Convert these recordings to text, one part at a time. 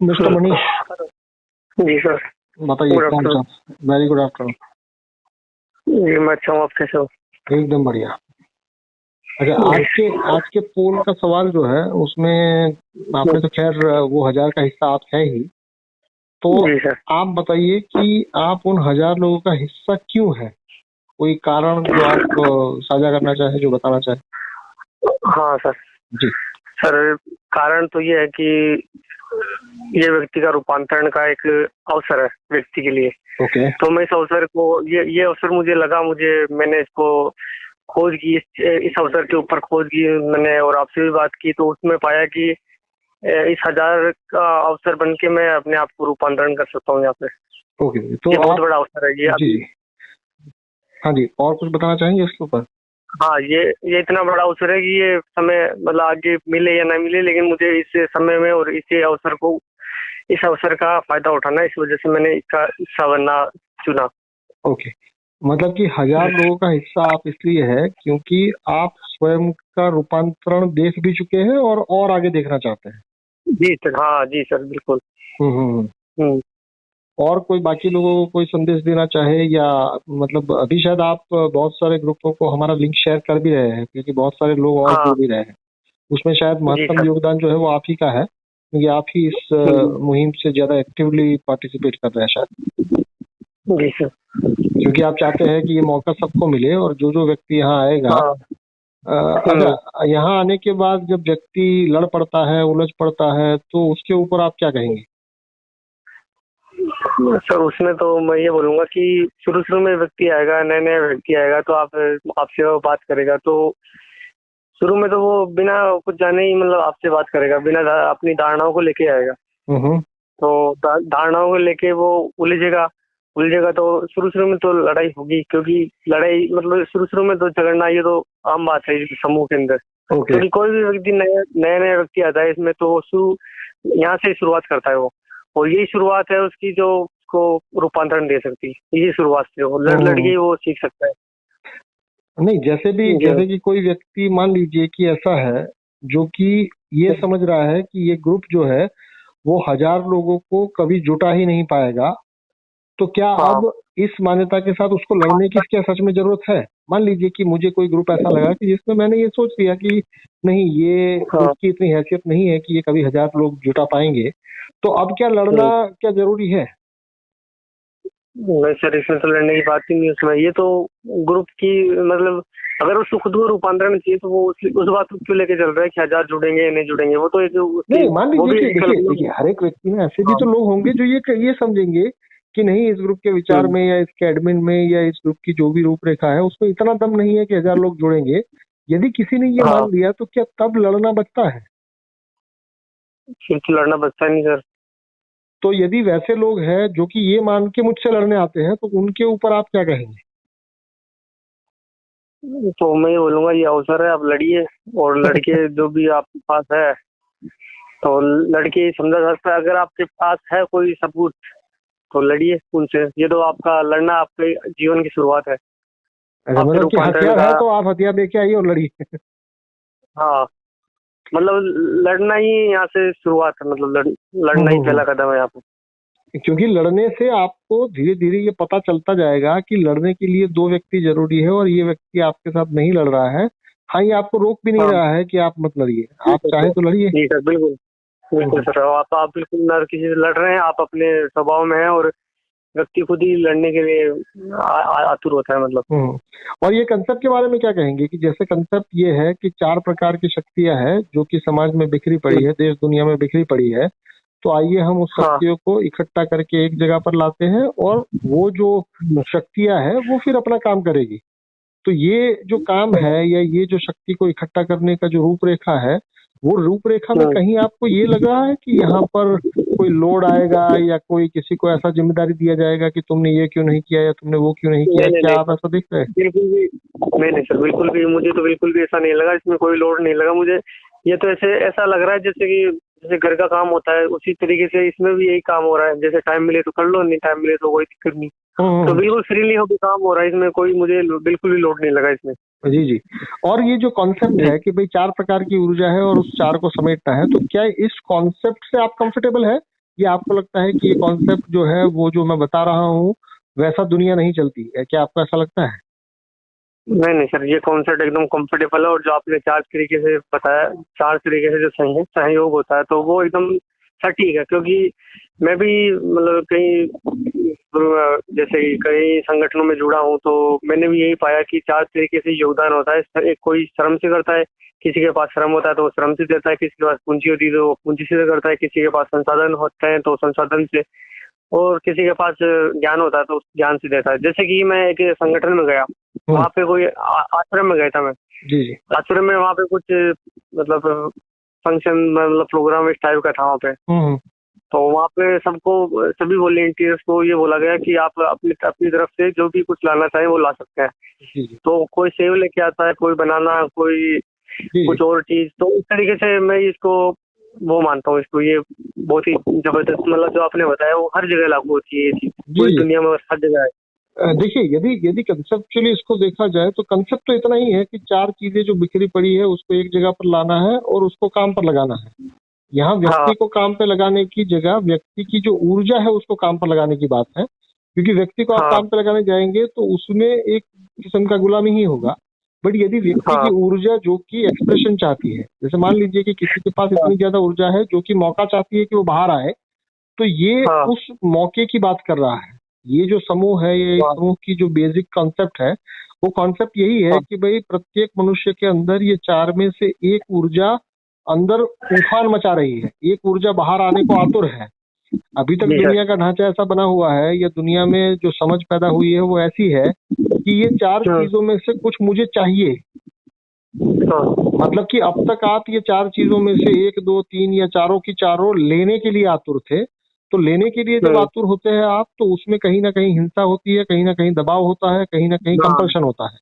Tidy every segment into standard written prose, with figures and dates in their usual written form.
Mister Manish, ji sir. बताइए good कौन सा। आफ्टरनून। Very good afternoon. जी मैं अच्छा हूँ, आप कैसे हो? एकदम बढ़िया। अच्छा, आज के पोल का सवाल जो है उसमें आपने तो खैर वो 1000 का हिस्सा आप है ही, तो जी सर। आप बताइए कि आप उन 1000 लोगों का हिस्सा क्यों है? कोई कारण जो आप साझा करना चाहें, जो बताना चाहें? हाँ सर। जी। सर कारण तो ये है कि ये व्यक्ति का रूपांतरण का एक अवसर है व्यक्ति के लिए। ओके। तो मैं इस अवसर को ये अवसर मुझे लगा, मैंने इसको खोज की, इस अवसर के ऊपर खोज की मैंने और आपसे भी बात की, तो उसमें पाया कि इस 1000 का अवसर बन के मैं अपने आप को रूपांतरण कर सकता हूँ यहाँ पे। ओके, तो ये बहुत आप बड़ा अवसर है ये जी अभी। जी, हाँ जी, और कुछ बताना चाहेंगे इसके ऊपर? हाँ, ये इतना बड़ा अवसर है कि ये समय मतलब आगे मिले या ना मिले, लेकिन मुझे इस समय में और इस अवसर का फायदा उठाना है, इस वजह से मैंने इसका हिस्सा बनना चुना। ओके, मतलब कि 1000 लोगों का हिस्सा आप इसलिए है क्योंकि आप स्वयं का रूपांतरण देख भी चुके हैं और आगे देखना चाहते हैं। जी सर। हाँ जी सर, बिल्कुल। हम्म। हम्म। और कोई बाकी लोगों को कोई संदेश देना चाहे, या मतलब अभी शायद आप बहुत सारे ग्रुपों को हमारा लिंक शेयर कर भी रहे हैं क्योंकि बहुत सारे लोग और हाँ जुड़ भी रहे हैं, उसमें शायद जी महत्तम सर। योगदान जो है वो आप ही का है क्योंकि आप ही इस मुहिम से ज्यादा एक्टिवली पार्टिसिपेट कर रहे हैं शायद, जी सर। क्योंकि आप चाहते हैं कि ये मौका सबको मिले और जो जो व्यक्ति यहाँ आएगा। हाँ। अच्छा, यहाँ आने के बाद जब व्यक्ति लड़ पड़ता है, उलझ पड़ता है, तो उसके ऊपर आप क्या कहेंगे? सर उसमें तो मैं ये बोलूंगा कि शुरू शुरू में व्यक्ति आएगा, नया नया व्यक्ति आएगा, तो आपसे वो बात करेगा, तो शुरू में तो वो बिना कुछ जाने ही मतलब आपसे बात करेगा, बिना अपनी धारणाओं को लेके आएगा। हम्म। तो धारणाओं को लेके वो उलझेगा उलझेगा, तो शुरू शुरू में तो लड़ाई होगी, क्योंकि लड़ाई मतलब शुरू शुरू में तो झगड़ना ये तो आम बात है इस समूह के अंदर। ओके। क्योंकि कोई भी व्यक्ति नया नया व्यक्ति आता है इसमें, तो वो यहाँ से शुरुआत करता है वो, और यही शुरुआत है उसकी जो उसको रूपांतरण दे सकती है। यही शुरुआत से वो लड़ के वो सीख सकता है। नहीं, जैसे कि कोई व्यक्ति मान लीजिए कि ऐसा है जो कि ये समझ रहा है कि ये ग्रुप जो है वो 1000 लोगों को कभी जुटा ही नहीं पाएगा, तो क्या हाँ अब इस मान्यता के साथ उसको लड़ने की क्या सच में जरूरत है? मान लीजिए कि मुझे कोई ग्रुप ऐसा लगा कि जिसमें मैंने ये सोच लिया कि नहीं, ये हाँ। ग्रुप की इतनी हैसियत नहीं है कि ये कभी 1000 लोग जुटा पाएंगे, तो अब क्या लड़ना क्या जरूरी है? नहीं सर, इसमें तो लड़ने की बात ही नहीं है उसमें। ये तो ग्रुप की मतलब अगर उसको खुद को रूपांतरण चाहिए, तो वो उस बात को क्यों लेके चल रहा है कि 1000 जुड़ेंगे या नहीं जुड़ेंगे? वो तो एक उसकी नहीं, मान वो लीजिए भी कि एक देखिए हर एक व्यक्ति में ऐसे भी हाँ तो लोग होंगे जो ये समझेंगे कि नहीं, इस ग्रुप के विचार में या इसके एडमिन में या इस ग्रुप की जो भी रूपरेखा है उसमें इतना दम नहीं है कि 1000 लोग जुड़ेंगे। यदि किसी ने ये हाँ, मान लिया तो क्या तब लड़ना बचता है? फिर तो लड़ना बचता नहीं सर। तो यदि वैसे लोग हैं जो कि ये मान के मुझसे लड़ने आते हैं, तो उनके ऊपर आप क्या कहेंगे? तो मैं ये बोलूंगा ये अवसर है, आप लड़िए, और लड़के जो भी आपके पास है तो लड़के समझा सकता है। अगर आपके पास है कोई सबूत तो लड़िए उनसे। ये तो आपका लड़ना आपके जीवन की शुरुआत है, ऐसा आपके मतलब कि रूपांतरण हथियार का। है तो आप हथियार लेके आइए और लड़िए। हाँ, मतलब लड़ना ही यहाँ से शुरुआत है, मतलब लड़ना ही पहला कदम है यहाँ पे। क्योंकि लड़ने से आपको धीरे धीरे ये पता चलता जाएगा कि लड़ने के लिए दो व्यक्ति जरूरी है और ये व्यक्ति आपके साथ नहीं लड़ रहा है। हाँ, ये आपको रोक भी नहीं हाँ रहा है कि आप मत लड़िए, जी आप सर। चाहे तो लड़िए। जी सर, बिल्कुल बिल्कुल सर। आप बिल्कुल न किसी से लड़ रहे हैं, आप अपने स्वभाव में हैं, और व्यक्ति खुद ही लड़ने के लिए आतुर होता है मतलब। और ये कंसेप्ट के बारे में क्या कहेंगे कि जैसे कंसेप्ट ये है कि 4 प्रकार की शक्तियां हैं जो कि समाज में बिखरी पड़ी है, देश दुनिया में बिखरी पड़ी है, तो आइए हम उस हाँ शक्तियों को इकट्ठा करके एक जगह पर लाते हैं और वो जो शक्तियां हैं वो फिर अपना काम करेगी। तो ये जो काम है या ये जो शक्ति को इकट्ठा करने का जो रूपरेखा है, वो रूपरेखा में कहीं आपको ये लग रहा है कि यहाँ पर कोई लोड आएगा या कोई किसी को ऐसा जिम्मेदारी दिया जाएगा कि तुमने ये क्यों नहीं किया या तुमने वो क्यों नहीं किया? नहीं नहीं क्या नहीं आप ऐसा देख रहे हैं? बिल्कुल भी नहीं सर, बिल्कुल भी मुझे तो बिल्कुल भी ऐसा नहीं लगा, इसमें कोई लोड नहीं लगा मुझे। ये तो ऐसा लग रहा है जैसे घर का काम होता है उसी तरीके से इसमें भी यही काम हो रहा है। जैसे टाइम मिले तो कर लो, नहीं टाइम मिले तो कोई दिक्कत नहीं। तो बिल्कुल फ्रीली होकर काम हो रहा है, इसमें कोई मुझे बिल्कुल भी लोड नहीं लगा इसमें। जी जी। और ये जो कॉन्सेप्ट है कि भाई 4 प्रकार की ऊर्जा है और उस 4 को समेटना है, तो क्या इस कॉन्सेप्ट से आप कंफर्टेबल है ये आपको लगता है कि ये कॉन्सेप्ट जो है वो जो मैं बता रहा हूँ वैसा दुनिया नहीं चलती है? क्या आपको ऐसा लगता है? नहीं नहीं सर, ये कॉन्सेप्ट एकदम कंफर्टेबल है, और जो आपने 4 तरीके से बताया, 4 तरीके से जो सहयोग होता है, तो वो एकदम सटीक है। क्योंकि मैं भी मतलब कई जैसे कि कई संगठनों में जुड़ा हूँ, तो मैंने भी यही पाया कि 4 तरीके से योगदान होता है। एक कोई श्रम से करता है, किसी के पास श्रम होता है तो वो श्रम से देता है, किसी के पास पूंजी होती है तो वो पूंजी से करता है, किसी के पास संसाधन होते हैं तो संसाधन से, और किसी के पास ज्ञान होता है तो उस ज्ञान से देता है। जैसे कि मैं एक संगठन में गया, वहाँ पे कोई आश्रम में गया था मैं। जी जी। आश्रम में वहाँ पे कुछ मतलब फंक्शन, मतलब प्रोग्राम इस टाइप का था वहाँ पे। तो वहाँ पे सबको, सभी वॉलेंटियर्स को ये बोला गया कि आप अपनी अपनी तरफ से जो भी कुछ लाना चाहें वो ला सकते हैं। जी जी। तो कोई सेव लेके आता है, कोई बनाना, कोई कुछ और चीज। तो इस तरीके से मैं इसको वो मानता हूँ, इसको ये बहुत ही जबरदस्त, मतलब जो आपने बताया वो हर जगह लागू होती है ये चीज, पूरी दुनिया में हर जगह है। देखिए, यदि यदि कंसेप्चुअली इसको देखा जाए तो कंसेप्ट तो इतना ही है कि 4 चीजें जो बिखरी पड़ी है उसको एक जगह पर लाना है और उसको काम पर लगाना है। यहाँ व्यक्ति को काम पे लगाने की जगह व्यक्ति की जो ऊर्जा है उसको काम पर लगाने की बात है। क्योंकि व्यक्ति को आप काम पे लगाने जाएंगे तो उसमें एक किस्म का गुलामी ही होगा। बट यदि व्यक्ति की ऊर्जा जो कि एक्सप्रेशन चाहती है, जैसे मान लीजिए कि किसी के पास इतनी ज्यादा ऊर्जा है जो कि मौका चाहती है कि वो बाहर आए, तो ये उस मौके की बात कर रहा है। ये जो समूह है, ये समूह की जो बेसिक कॉन्सेप्ट है, वो कॉन्सेप्ट यही है कि भाई प्रत्येक मनुष्य के अंदर ये 4 में से एक ऊर्जा अंदर तूफान मचा रही है, एक ऊर्जा बाहर आने को आतुर है। अभी तक दुनिया का ढांचा ऐसा बना हुआ है, या दुनिया में जो समझ पैदा हुई है वो ऐसी है कि ये 4 चीजों में से कुछ मुझे चाहिए। मतलब कि अब तक आप ये 4 चीजों में से 1, 2, 3 या चारों की चारों लेने के लिए आतुर थे। तो लेने के लिए जब आतुर होते हैं आप, तो उसमें कहीं ना कहीं हिंसा होती है, कहीं ना कहीं दबाव होता है, कहीं ना कहीं कंपल्शन होता है।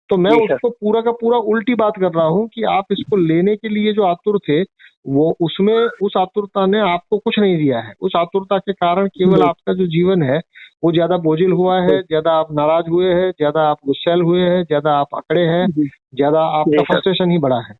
तो मैं उसको पूरा का पूरा उल्टी बात कर रहा हूँ कि आप इसको लेने के लिए जो आतुर थे, वो उसमें उस आतुरता ने आपको कुछ नहीं दिया है। उस आतुरता के कारण केवल आपका जो जीवन है वो ज्यादा बोझिल हुआ है, ज्यादा आप नाराज हुए हैं, ज्यादा आप गुस्सैल हुए हैं, ज्यादा आप अकड़े हैं, ज्यादा आपका फ्रस्ट्रेशन ही बढ़ा है।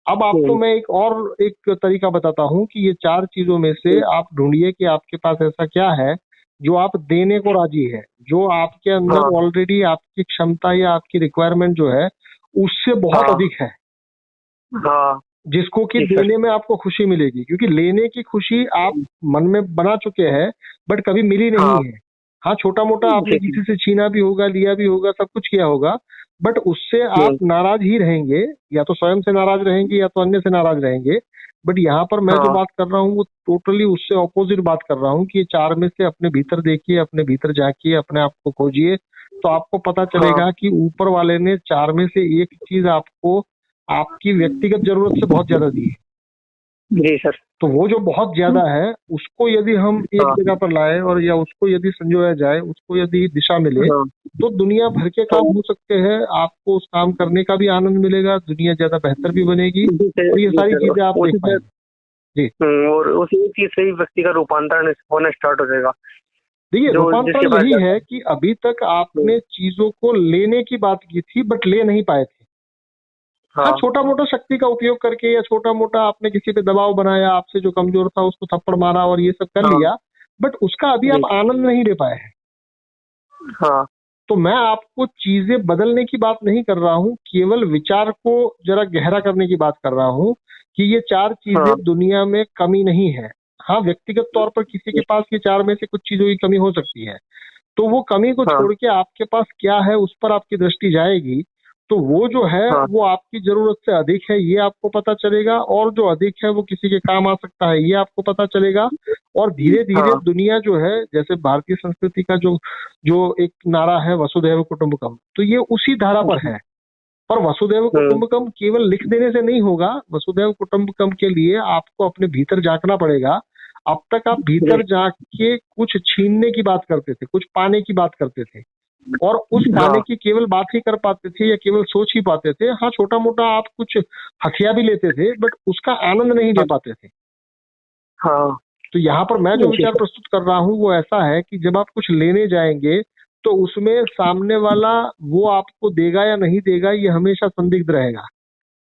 अब आपको मैं एक तरीका बताता हूँ कि ये 4 चीजों में से आप ढूंढिए कि आपके पास ऐसा क्या है जो आप देने को राजी है, जो आपके अंदर ऑलरेडी आपकी क्षमता या आपकी रिक्वायरमेंट जो है उससे बहुत अधिक है, जिसको कि देने में आपको खुशी मिलेगी। क्योंकि लेने की खुशी आप मन में बना चुके हैं, बट कभी मिली नहीं है। हाँ, छोटा मोटा आपने किसी से छीना भी होगा, लिया भी होगा, सब कुछ किया होगा, बट उससे आप नाराज ही रहेंगे, या तो स्वयं से नाराज रहेंगे या तो अन्य से नाराज रहेंगे। बट यहाँ पर मैं जो बात कर रहा हूँ वो टोटली उससे ऑपोजिट बात कर रहा हूँ कि ये 4 में से अपने भीतर देखिए, अपने भीतर झांकिए, अपने आप को खोजिए, तो आपको पता चलेगा कि ऊपर वाले ने 4 में से एक चीज आपको आपकी व्यक्तिगत जरूरत से बहुत ज्यादा दी है। जी सर। तो वो जो बहुत ज्यादा है उसको यदि हम एक जगह पर लाए, और या उसको यदि संजोया जाए, उसको यदि दिशा मिले, तो दुनिया भर के काम हो सकते हैं। आपको उस काम करने का भी आनंद मिलेगा, दुनिया ज्यादा बेहतर भी बनेगी, और ये सारी चीजें आप देख पाएंगे। जी। और उसी चीज से ही व्यक्ति का रूपांतरण होना स्टार्ट हो जाएगा। देखिए, रूपांतरण यही है कि अभी तक आपने चीजों को लेने की बात की थी बट ले नहीं पाए थे। हाँ, छोटा मोटा शक्ति का उपयोग करके, या छोटा मोटा आपने किसी पे दबाव बनाया, आपसे जो कमजोर था उसको थप्पड़ मारा और ये सब कर लिया, बट उसका अभी आप आनंद नहीं ले पाए हैं। तो मैं आपको चीजें बदलने की बात नहीं कर रहा हूँ, केवल विचार को जरा गहरा करने की बात कर रहा हूँ कि ये 4 चीजें दुनिया में कमी नहीं है। हाँ, व्यक्तिगत तौर पर किसी के पास ये 4 में से कुछ चीजों की कमी हो सकती है, तो वो कमी को छोड़ के आपके पास क्या है उस पर आपकी दृष्टि जाएगी, तो वो जो है वो आपकी जरूरत से अधिक है ये आपको पता चलेगा, और जो अधिक है वो किसी के काम आ सकता है ये आपको पता चलेगा। और धीरे धीरे दुनिया जो है, जैसे भारतीय संस्कृति का जो जो एक नारा है वसुधैव कुटुंबकम, तो ये उसी धारा पर है। पर वसुधैव कुटुंबकम केवल लिख देने से नहीं होगा। वसुधैव कुटुंबकम के लिए आपको अपने भीतर झांकना पड़ेगा। अब तक आप भीतर जाके कुछ छीनने की बात करते थे, कुछ पाने की बात करते थे, और उस पाने की केवल बात ही कर पाते थे या केवल सोच ही पाते थे। हाँ, छोटा मोटा आप कुछ हथिया भी लेते थे, बट उसका आनंद नहीं ले पाते थे। तो यहाँ पर मैं जो विचार प्रस्तुत कर रहा हूँ वो ऐसा है कि जब आप कुछ लेने जाएंगे तो उसमें सामने वाला वो आपको देगा या नहीं देगा ये हमेशा संदिग्ध रहेगा।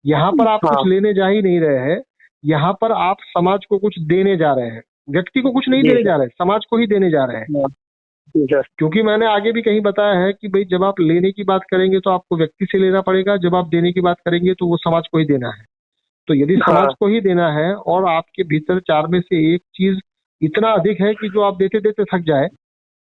यहाँ पर आप कुछ लेने जा ही नहीं रहे हैं, यहाँ पर आप समाज को कुछ देने जा रहे हैं। व्यक्ति को कुछ नहीं जी देने जा रहे हैं, समाज को ही देने जा रहे हैं। जी सर। क्योंकि मैंने आगे भी कहीं बताया है कि भाई जब आप लेने की बात करेंगे तो आपको व्यक्ति से लेना पड़ेगा, जब आप देने की बात करेंगे तो वो समाज को ही देना है। तो यदि समाज हाँ को ही देना है और आपके भीतर 4 में से एक चीज इतना अधिक है कि जो आप देते देते थक जाए,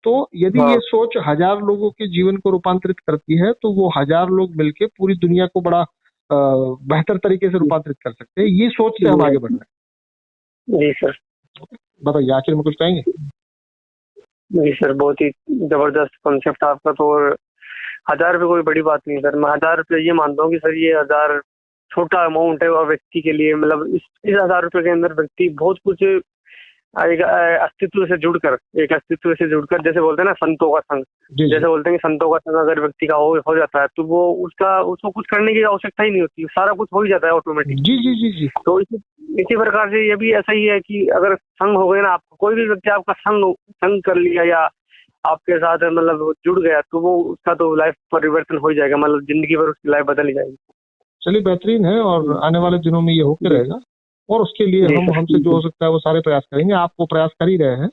तो यदि हाँ ये सोच 1000 लोगों के जीवन को रूपांतरित करती है तो वो 1000 लोग मिलके पूरी दुनिया को बड़ा बेहतर तरीके से रूपांतरित कर सकते हैं। ये सोच से हम आगे बढ़ रहे जी सर। हैं। बताइए, आखिर में कुछ कहेंगे? जी सर, बहुत ही जबरदस्त कॉन्सेप्ट आपका। तो और 1000 रुपये कोई बड़ी बात नहीं सर। मैं 1000 रुपये ये मानता हूँ कि सर ये 1000 छोटा अमाउंट है, और व्यक्ति के लिए मतलब इस 1000 रुपये के अंदर व्यक्ति बहुत कुछ एक अस्तित्व से जुड़कर, एक अस्तित्व से जुड़कर, जैसे बोलते हैं ना संतों का संग, जी जैसे बोलते हैं कि संतों का संग अगर व्यक्ति का हो जाता है तो वो उसको कुछ करने की आवश्यकता ही नहीं होती, सारा कुछ हो ही जाता है ऑटोमेटिक। जी जी जी जी। तो इसी प्रकार से ये भी ऐसा ही है कि अगर संग हो गए ना, आपको कोई भी व्यक्ति आपका संग कर लिया या आपके साथ मतलब जुड़ गया, तो वो उसका तो लाइफ परिवर्तन हो ही जाएगा, मतलब जिंदगी भर उसकी लाइफ बदल ही जाएगी। चलिए, बेहतरीन है, और आने वाले दिनों में ये होते रहेगा, और उसके लिए जी हम सर। हमसे जो हो सकता है वो सारे प्रयास करेंगे। आप वो प्रयास कर ही रहे हैं।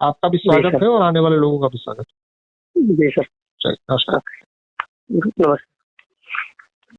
आपका भी जी स्वागत सर। है और आने वाले लोगों का भी स्वागत है। जी सर। चलिए, नमस्कार। नमस्कार।